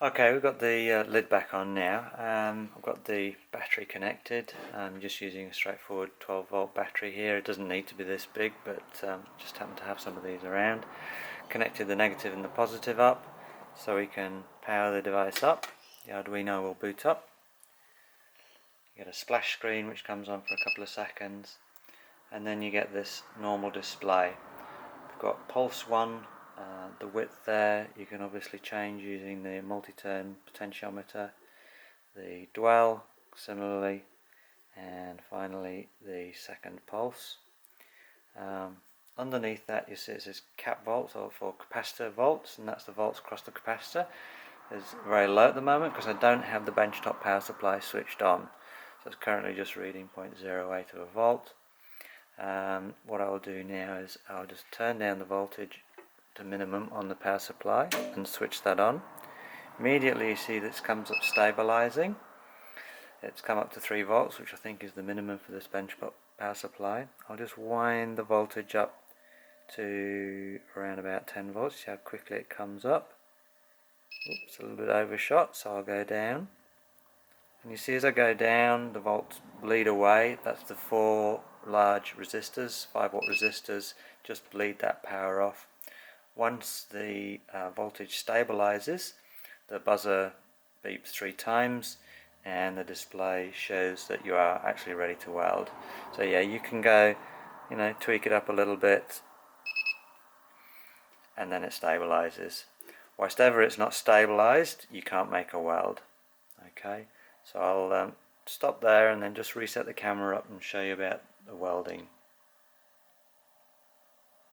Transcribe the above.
Okay, we've got the lid back on now. I've got the battery connected. I'm just using a straightforward 12-volt battery here. It doesn't need to be this big, but just happen to have some of these around. Connected the negative and the positive up so we can power the device up. The Arduino will boot up. You get a splash screen which comes on for a couple of seconds, and then you get this normal display. We've got pulse 1. The width there you can obviously change using the multi-turn potentiometer, the dwell similarly, and finally the second pulse. Underneath that you see it says cap volts, or for capacitor volts, and that's the volts across the capacitor. It's very low at the moment because I don't have the benchtop power supply switched on, so it's currently just reading 0.08 of a volt. What I will do now is I'll just turn down the voltage to minimum on the power supply and switch that on. Immediately you see this comes up stabilizing. It's come up to 3 volts, which I think is the minimum for this benchtop power supply. I'll just wind the voltage up to around about 10 volts. See how quickly it comes up. Oops, a little bit overshot, so I'll go down. And you see as I go down, the volts bleed away. That's the 4 large resistors, 5-volt resistors, just bleed that power off. Once the voltage stabilizes, the buzzer beeps 3 times and the display shows that you are actually ready to weld. So yeah, you can go, tweak it up a little bit and then it stabilizes. Whilst ever it's not stabilized, you can't make a weld. Okay, so I'll stop there and then just reset the camera up and show you about the welding.